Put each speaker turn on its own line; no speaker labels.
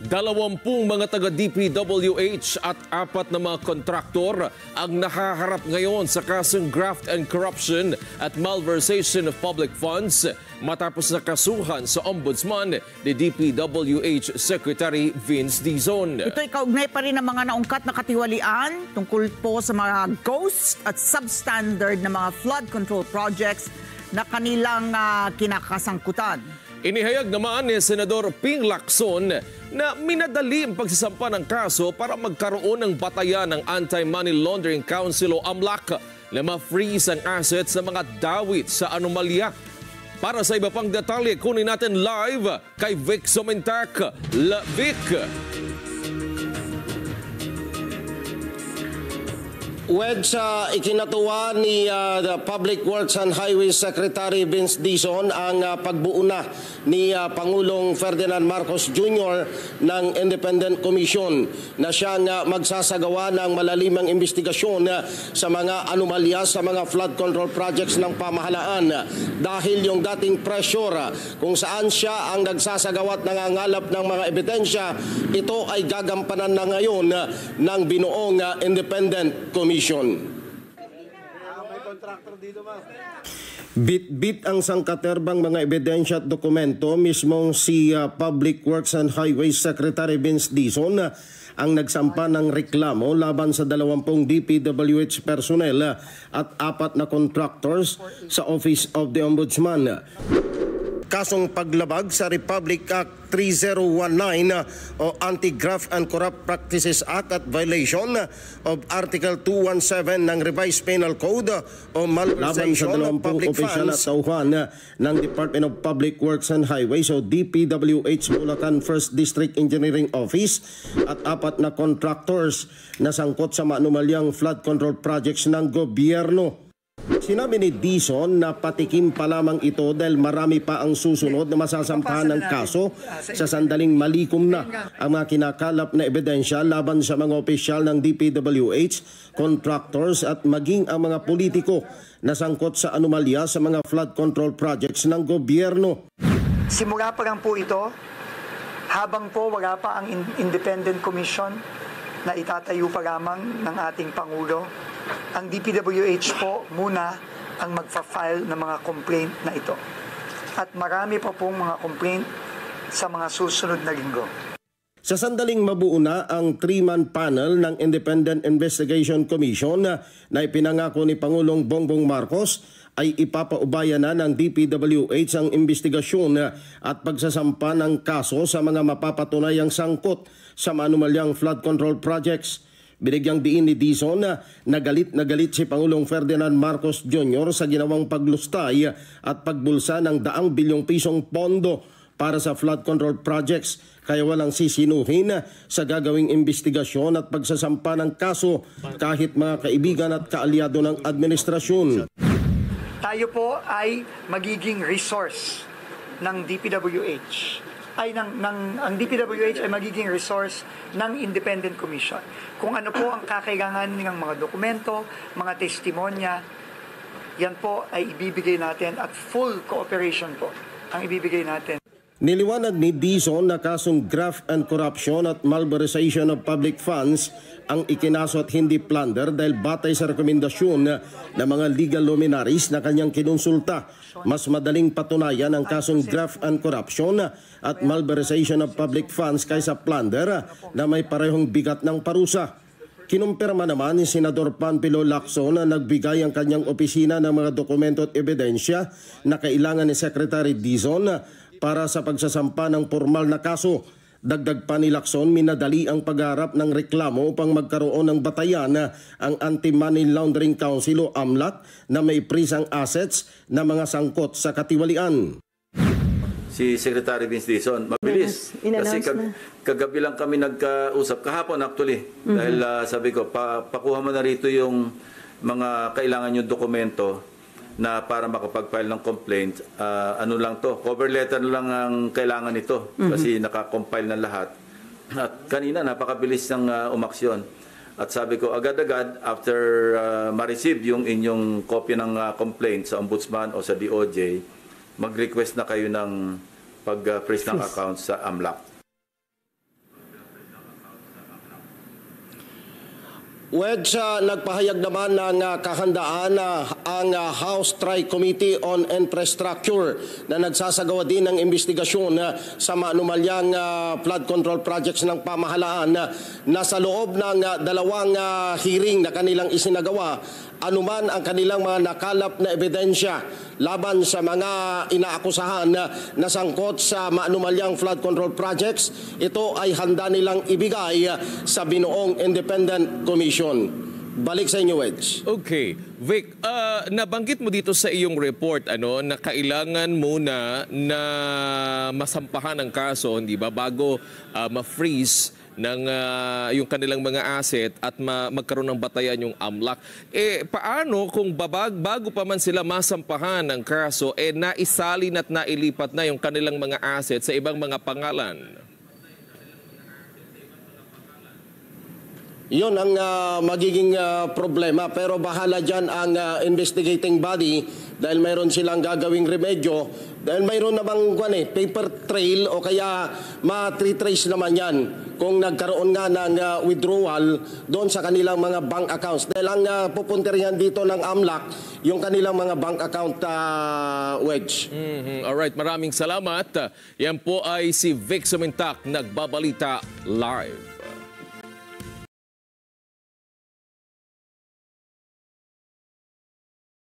20 mga taga-DPWH at 4 na mga kontraktor ang nakaharap ngayon sa kasong graft and corruption at malversation of public funds matapos na kasuhan sa ombudsman ni DPWH Secretary Vince Dizon.
Ito ay kaugnay pa rin ng mga naungkat na katiwalian tungkol po sa mga ghost at substandard na mga flood control projects na kanilang kinakasangkutan.
Inihayag naman ni Senador Ping Lacson na minadali ang pagsasampa ng kaso para magkaroon ng batayan ng Anti-Money Laundering Council o AMLAC na ma-freeze ang assets sa mga dawit sa anomalya. Para sa iba pang detalye, kunin natin live kay Vic Somentak. Vic!
Sa ikinatuwa ni the Public Works and Highways Secretary Vince Dizon ang pagbuo na ni Pangulong Ferdinand Marcos Jr. ng Independent Commission na siyang magsasagawa ng malalimang investigasyon sa mga anomalya sa mga flood control projects ng pamahalaan dahil yung dating pressure kung saan siya ang nagsasagawa at nangangalap ng mga ebidensya, ito ay gagampanan na ngayon ng binuong Independent Commission. Bit-bit ang sangkaterbang mga ebidensya at dokumento mismong si Public Works and Highways Secretary Vince Dizon ang nagsampa ng reklamo laban sa 20 DPWH personnel at 4 na contractors sa Office of the Ombudsman. Kasong paglabag sa Republic Act 3019 o Anti-Graft and Corrupt Practices Act at violation of Article 217 ng Revised Penal Code o malversation of public funds. Laban sa 20 opisyal at tauhan ng Department of Public Works and Highways o DPWH Bulacan 1st District Engineering Office at 4 na contractors na sangkot sa maanumalyang flood control projects ng gobyerno. Sinabi ni Dizon na patikim pa lamang ito dahil marami pa ang susunod na masasampahan ng kaso sa sandaling malikom na ang mga kinakalap na ebidensya laban sa mga opisyal ng DPWH, contractors at maging ang mga politiko na sangkot sa anomalya sa mga flood control projects ng gobyerno.
Simula pa lang po ito, habang po wala pa ang Independent Commission na itatayo pa lamang ng ating Pangulo, ang DPWH po muna ang magfa-file ng mga complaint na ito. At marami pa pong mga complaint sa mga susunod na linggo.
Sa sandaling mabuo na ang 3-man panel ng Independent Investigation Commission na ipinangako ni Pangulong Bongbong Marcos, ay ipapaubaya na ng DPWH ang investigasyon at pagsasampa ng kaso sa mga mapapatunayang sangkot sa maanumalyang flood control projects. Binigyang diin ni Dizon na galit si Pangulong Ferdinand Marcos Jr. sa ginawang paglustay at pagbulsa ng 100 bilyong pisong pondo para sa flood control projects, kaya walang sisinuhin sa gagawing investigasyon at pagsasampa ng kaso kahit mga kaibigan at kaalyado ng administrasyon.
Tayo po ay magiging resource ng DPWH. Ang DPWH ay magiging resource ng Independent Commission. Kung ano po ang kakailangan ng mga dokumento, mga testimonya, yan po ay ibibigay natin at full cooperation po ang ibibigay natin.
Niliwanag ni Dizon na kasong graft and corruption at malversation of public funds ang ikinaso at hindi plunder dahil batay sa rekomendasyon ng mga legal luminaries na kanyang kinonsulta. Mas madaling patunayan ang kasong graft and corruption at malversation of public funds kaysa plunder na may parehong bigat ng parusa. Kinumpirma naman ni Senador Panfilo Lacson na nagbigay ang kanyang opisina ng mga dokumento at ebidensya na kailangan ni Secretary Dizon para sa pagsasampa ng formal na kaso. Dagdag pa ni Lacson, minadali ang pagharap ng reklamo upang magkaroon ng batayan ang Anti-Money Laundering Council o AMLAC na may freeze ang assets na mga sangkot sa katiwalian.
Si Secretary Vince Dizon, mabilis. Kasi kagabi lang kami nagkausap, kahapon actually. Dahil sabi ko, pakuha mo na rito yung mga kailangan yung dokumento na para makapag-file ng complaint. Ano lang to, cover letter lang ang kailangan nito kasi nakakompile na lahat. At kanina napakabilis ng umaksyon. At sabi ko, agad-agad after ma-receive yung inyong kopya ng complaint sa Ombudsman o sa DOJ, mag-request na kayo ng pag-freeze ng accounts sa AMLAC.
Wedge, nagpahayag naman ng kahandaan ang House Tri-Committee on Infrastructure na nagsasagawa din ng investigasyon sa maanumalyang flood control projects ng pamahalaan na sa loob ng dalawang hearing na kanilang isinagawa, anuman ang kanilang mga nakalap na ebidensya laban sa mga inaakusahan na sangkot sa maanumalyang flood control projects, ito ay handa nilang ibigay sa binuong Independent Commission. Balik sa inyo, Wedge.
Okay. Vic, nabanggit mo dito sa iyong report na kailangan muna na masampahan ang kaso, hindi ba, bago ma-freeze ng yung kanilang mga asset at magkaroon ng batayan yung AMLAC. Paano kung bago pa man sila masampahan ng kaso, naisalin at nailipat na yung kanilang mga asset sa ibang mga pangalan?
Yun ang magiging problema, pero bahala dyan ang investigating body dahil mayroon silang gagawing remedyo, dahil mayroon namang paper trail o kaya ma-trace naman yan kung nagkaroon nga ng withdrawal doon sa kanilang mga bank accounts. Dahil ang pupunterihan dito ng AMLAC, yung kanilang mga bank account, Wedge.
Alright, maraming salamat. Yan po ay si Vic Sumintak, nagbabalita live.